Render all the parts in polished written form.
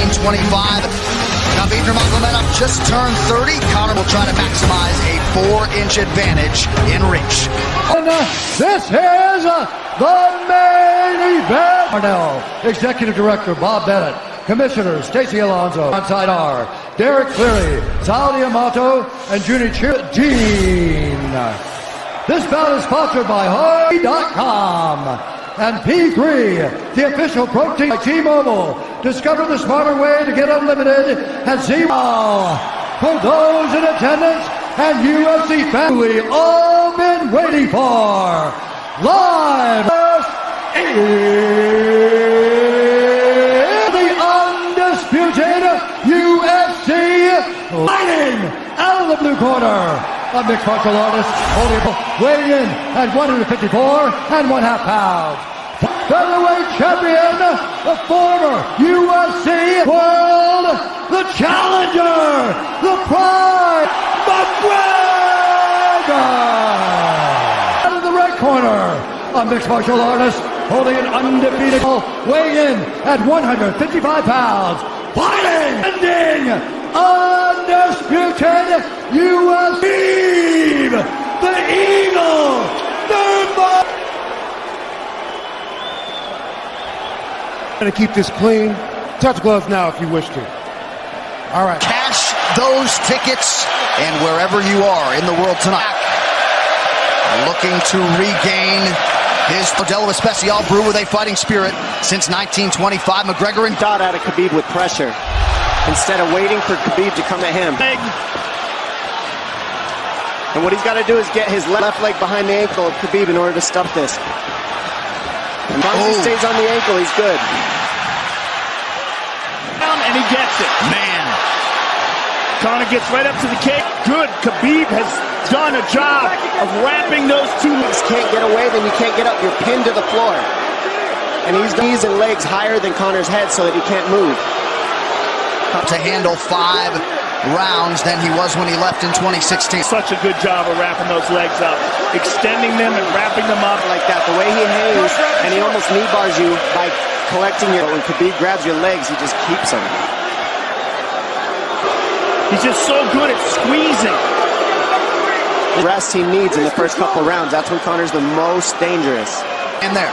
25. Khabib Nurmagomedov just turned 30. Conor will try to maximize a 4-inch advantage in reach. And this is the main event. Arnell, Executive Director Bob Bennett, Commissioners Stacey Alonso, onside R, Derek Cleary, Sal Diamato, and Junie Dean. This bout is sponsored by Hardy.com. And P3, the official protein by T-Mobile. Discover the smarter way to get unlimited at zero. For those in attendance and UFC fans we all been waiting for. Live the undisputed UFC fighting out of the blue corner. A mixed martial artist weighing in at 154 and 1/2 pounds. Featherweight champion, the former UFC world, the challenger, the pride, McGregor! Out of the red corner, a mixed martial artist holding an undefeated, weighing in at 155 pounds, fighting, ending, undisputed UFC, the Eagle, Nurmagomedov. To keep this clean, touch gloves now if you wish to. All right. Cash those tickets, and wherever you are in the world tonight, looking to regain his Modelo Especial brew with a fighting spirit since 1925. McGregor and dot out of Khabib with pressure instead of waiting for Khabib to come at him. And what he's got to do is get his left leg behind the ankle of Khabib in order to stop this. As long as he stays on the ankle, he's good. And he gets it. Man. Conor gets right up to the cage. Good. Khabib has done a job of wrapping those two legs. Can't get away, then you can't get up. You're pinned to the floor. And he's knees and legs higher than Conor's head so that he can't move. To handle 5 rounds than he was when he left in 2016. Such a good job of wrapping those legs up, extending them and wrapping them up like that. The way he hangs, and he almost knee bars you by collecting your. But when Khabib grabs your legs, he just keeps them. He's just so good at squeezing. The rest he needs in the first couple rounds. That's when Conor's the most dangerous. And there.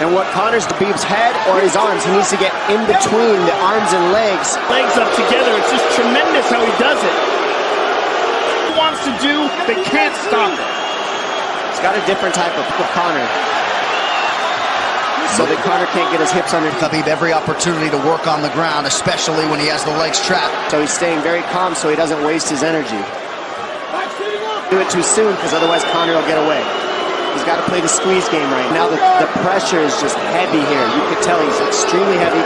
And what Conor's Khabib's head or his arms, he needs to get in between the arms and legs. Legs up together, it's just tremendous how he does it. He wants to do, they can't stop it. He's got a different type of Conor. So that Conor can't get his hips under. Khabib every opportunity to work on the ground, especially when he has the legs trapped. So he's staying very calm so he doesn't waste his energy. Do it too soon because otherwise Conor will get away. He's got to play the squeeze game right now. The pressure is just heavy here. You could tell he's extremely heavy.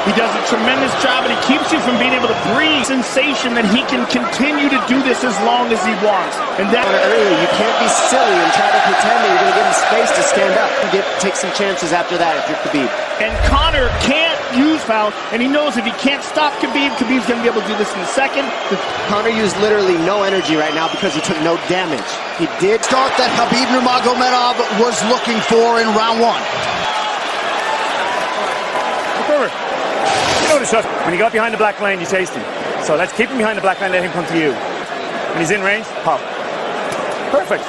He does a tremendous job, and he keeps you from being able to breathe. Sensation that he can continue to do this as long as he wants. And that earlier, you can't be silly and try to pretend that you're going to give him space to stand up. Take some chances after that if you're Khabib. And Conor can't use foul, and he knows if he can't stop Khabib, Khabib's going to be able to do this in a second. Conor used literally no energy right now because he took no damage. He did start that Khabib Nurmagomedov was looking for in round 1. Over. You know the shot. When you got behind the black line, you chased him. So let's keep him behind the black line, let him come to you. When he's in range, pop. Perfect.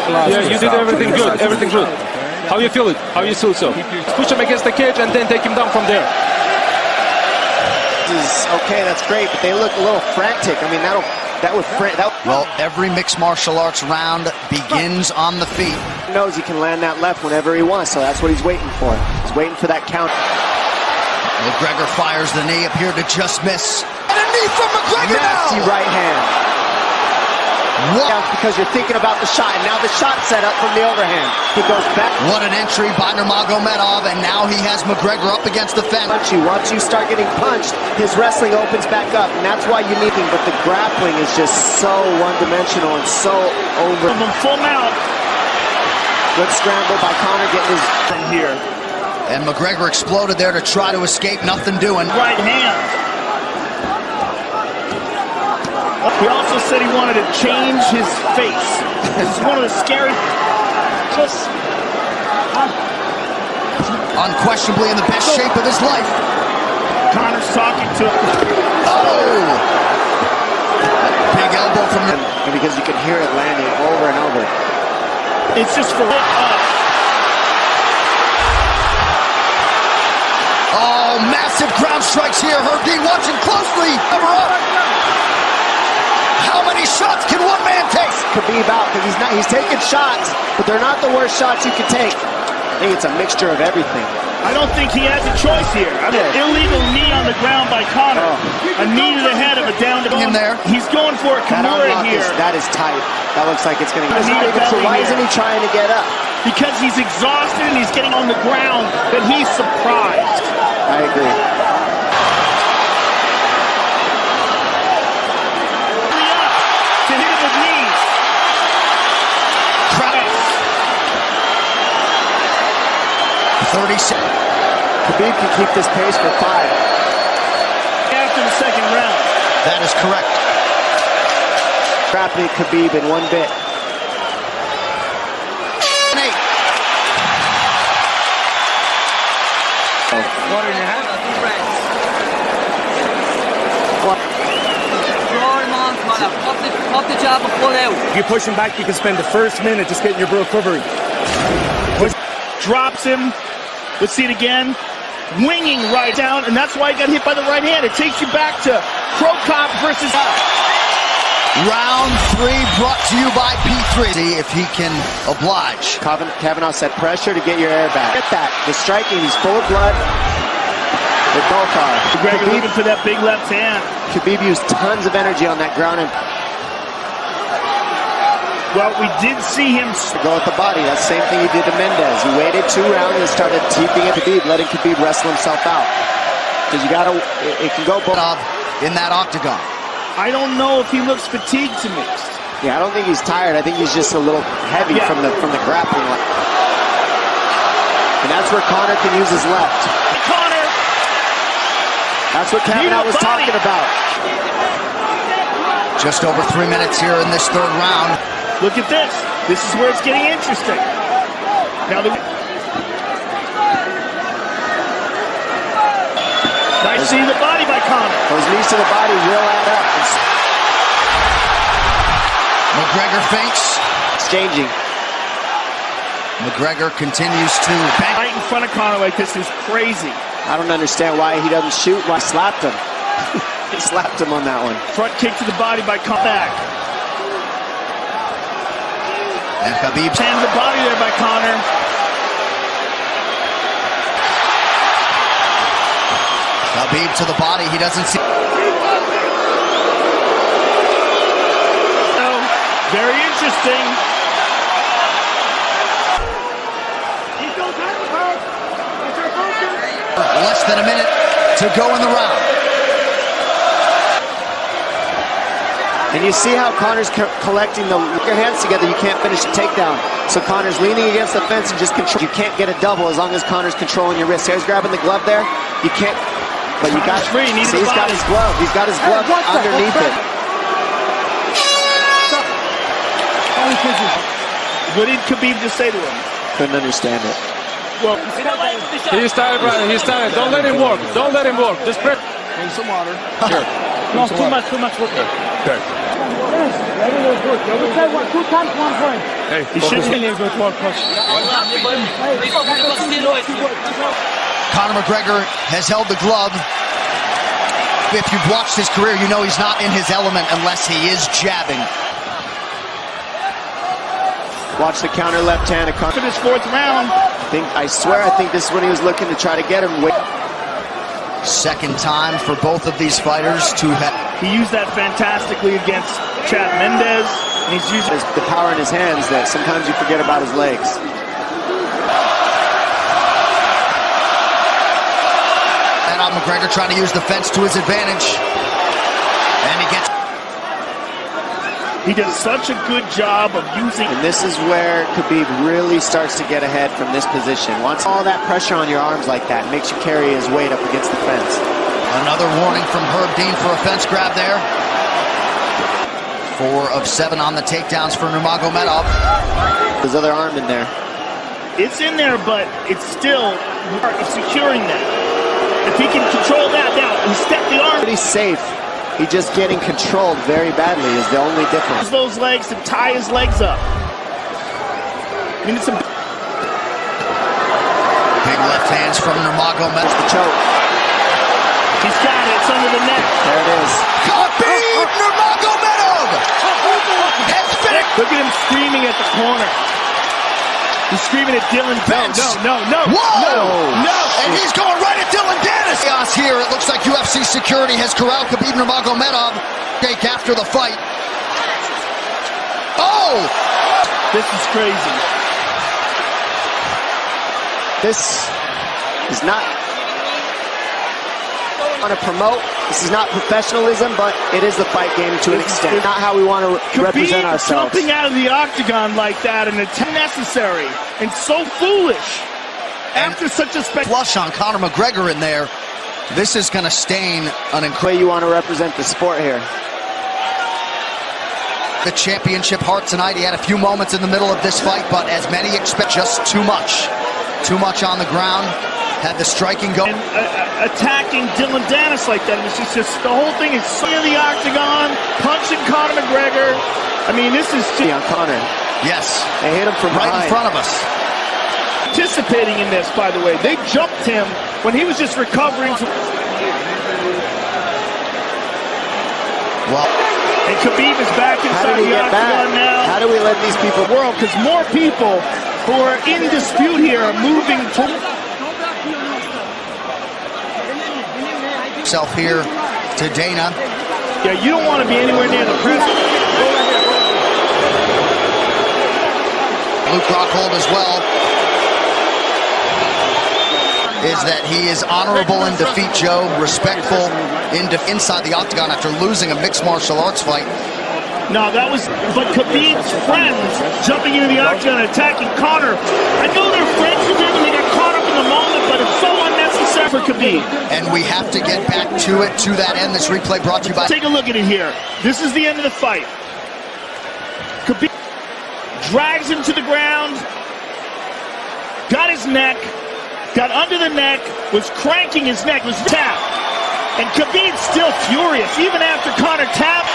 Yeah, you did everything good. Everything good. How you feel it? How you feel so? Push him against the cage and then take him down from there. This is okay, that's great, but they look a little frantic. I mean, well, every mixed martial arts round begins on the feet. He knows he can land that left whenever he wants, so that's what he's waiting for. He's waiting for that count. McGregor fires the knee, appeared to just miss. And a knee from McGregor now! Nasty right hand. What? Because you're thinking about the shot, and now the shot set up from the overhand. He goes back. What an entry by Nurmagomedov, and now he has McGregor up against the fence. Once you start getting punched, his wrestling opens back up, and that's why you need him. But the grappling is just so one-dimensional and so over. Full mount. Good scramble by Conor getting his from here. And McGregor exploded there to try to escape, nothing doing. Right hand. He also said he wanted to change his face. This is one of the scary. unquestionably in the best shape of his life. Conor's talking to him. Oh! Big elbow from him. And because you can hear it landing over and over. It's just for it up. Oh, massive ground strikes here. Herb Dean watching closely. Cover up. How many shots can one man take? Khabib out because he's taking shots, but they're not the worst shots you can take. I think it's a mixture of everything. I don't think he has a choice here. Illegal knee on the ground by Conor. A knee to the head of a down to in there. He's going for a Kimura here. That is tight. That looks like it's going to get. Why isn't he trying to get up? Because he's exhausted and he's getting on the ground, but he's surprised. I agree. To hit him with knees. Crap. 30 seconds. Khabib can keep this pace for 5. After the second round. That is correct. Trapping Khabib in 1 bit. 8. Water in your hand, that's 2 rounds. Draw him on, Conor. Pop the jab and pull out. If you push him back, you can spend the first minute just getting your recovery. Drops him. Let's see it again. Winging right down, and that's why he got hit by the right hand. It takes you back to Pro Cop versus... Round 3 brought to you by P3. See if he can oblige. Kavanaugh said pressure to get your air back. Get that. The striking, he's full of blood. They both are. McGregor looking for that big left hand. Khabib used tons of energy on that ground and well, we did see him go at the body. That's the same thing he did to Mendez. He waited 2 rounds and started keeping it Khabib, letting Khabib wrestle himself out. Because you gotta, it can go both. In that octagon. I don't know if he looks fatigued to me. Yeah, I don't think he's tired. I think he's just a little heavy from the grappling. And that's where Conor can use his left. Conor! That's what Kavanaugh was talking about. Just over 3 minutes here in this 3rd round. Look at this. This is where it's getting interesting. Now nice seeing the body by Conor. Those knees to the body will add up. McGregor feints. Exchanging. McGregor continues to bang. Right in front of Conor like this is crazy. I don't understand why he doesn't shoot. Why he slapped him. He slapped him on that one. Front kick to the body by Conor. And Khabib hands the body there by Conor. Khabib to the body. He doesn't see. So, very interesting. Less than a minute to go in the round. And you see how Conor's collecting your hands together. You can't finish the takedown. So Conor's leaning against the fence and just control. You can't get a double as long as Conor's controlling your wrist. He's grabbing the glove there. You can't. But you got. Free. See, he's got his glove. He's got his glove underneath it. What did Khabib just say to him? Couldn't understand it. Well, He's tired, brother. He's tired. Don't let him work. Don't let him work. Just prep. drink some water. Sure. No, too much work. Okay. Hey, he should go to one push. Conor McGregor has held the glove. If you've watched his career, you know he's not in his element unless he is jabbing. Watch the counter left hand. For this 4th round. I swear I think this is when he was looking to try to get him. Second time for both of these fighters to have. He used that fantastically against Chad Mendez. And he's using the power in his hands that sometimes you forget about his legs. And McGregor trying to use the fence to his advantage. And he gets. He does such a good job of using. And this is where Khabib really starts to get ahead from this position. Once all that pressure on your arms like that makes you carry his weight up against the fence. Another warning from Herb Dean for a fence grab there. 4 of 7 on the takedowns for Nurmagomedov. His other arm in there. It's in there, but it's still of securing that. If he can control that now, he stepped the arm. Pretty safe. He's just getting controlled very badly is the only difference. Those legs to tie his legs up. I mean, it's a Big left hands from Nurmagomedov. the choke. He's got it. It's under the neck. There it is. Khabib Nurmagomedov has finished. Look at him screaming at the corner. He's screaming at Dillon Danis. No. Whoa! No! And he's going right at Dillon Danis. Chaos here. It looks like UFC security has corralled Khabib Nurmagomedov. Take after the fight. Oh! This is crazy. This is not want to promote. This is not professionalism, but it is the fight game to an extent. Not how we want to represent ourselves. Jumping out of the octagon like that and it's unnecessary and so foolish after such a Flush on Conor McGregor in there. This is going to stain an incredible way you want to represent the sport here. The championship heart tonight. He had a few moments in the middle of this fight, but as many expect, just too much. Too much on the ground. Had the striking going. Attacking Dillon Danis like that. It's just the whole thing is in the octagon, punching Conor McGregor. I mean, this is just on Conor. Yes. They hit him from right behind. in front of us. Participating in this, by the way. They jumped him when he was just recovering from. Well, and Khabib is back inside the octagon now. How do we let these people world? Because more people who are in dispute here are moving to. Self here to Dana. Yeah, you don't want to be anywhere near the press. Luke Rockhold as well. Is that he is honorable in defeat, Joe, respectful inside the octagon after losing a mixed martial arts fight. No, that was, but Khabib's friends jumping into the octagon and attacking Conor. I know they're friends with him and they got caught up in the moment, but it's so unnecessary for Khabib. And we have to get back to it, to that end. This replay brought to you by... Take a look at it here. This is the end of the fight. Khabib drags him to the ground, got his neck, got under the neck, was cranking his neck, was tapped. And Khabib's still furious, even after Conor tapped.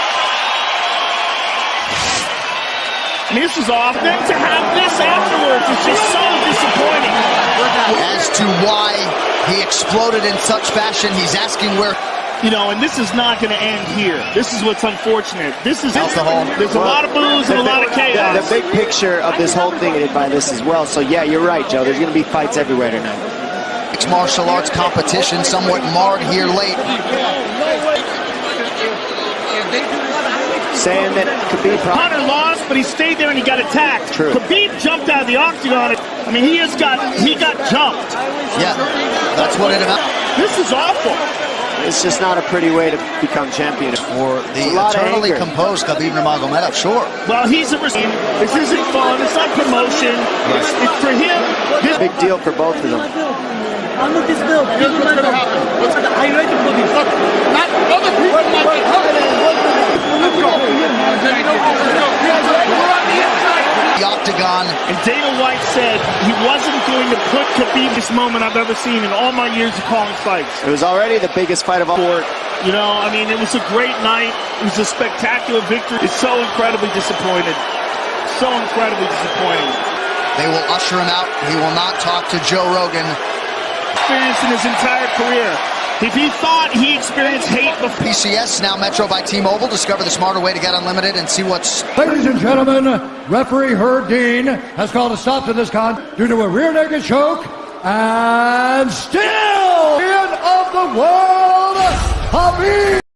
I mean, this is off. Then to have this afterwards is just so disappointing. As to why he exploded in such fashion, he's asking where... You know, and this is not going to end here. This is what's unfortunate. This is alcohol. There's a lot of booze and a lot of chaos. The big picture of this whole thing is by this as well. So yeah, you're right, Joe. There's going to be fights everywhere tonight. Mixed martial arts competition somewhat marred here late. Saying that Khabib... Conor lost, but he stayed there and he got attacked. True. Khabib jumped out of the octagon. I mean, he got jumped. Yeah, that's what it amounts. This is awful. It's just not a pretty way to become champion. For the eternally composed Khabib Nurmagomedov, sure. Well, he's a... This isn't fun. It's not promotion. It's for him. Big deal for both of them. I'm not this build. Here's what's going to happen. Are you ready for this? Look, not other people might the octagon. And Dana White said he wasn't going to put Khabib this moment I've ever seen in all my years of calling fights. It was already the biggest fight of all. You know, I mean, it was a great night. It was a spectacular victory. It's so incredibly disappointed. So incredibly disappointing. They will usher him out. He will not talk to Joe Rogan. Experience in his entire career. If he thought he experienced hate before. PCS, now Metro by T-Mobile. Discover the smarter way to get unlimited and see what's... Ladies and gentlemen, referee Herb Dean has called a stop to this due to a rear naked choke. And still, champion of the world, Khabib.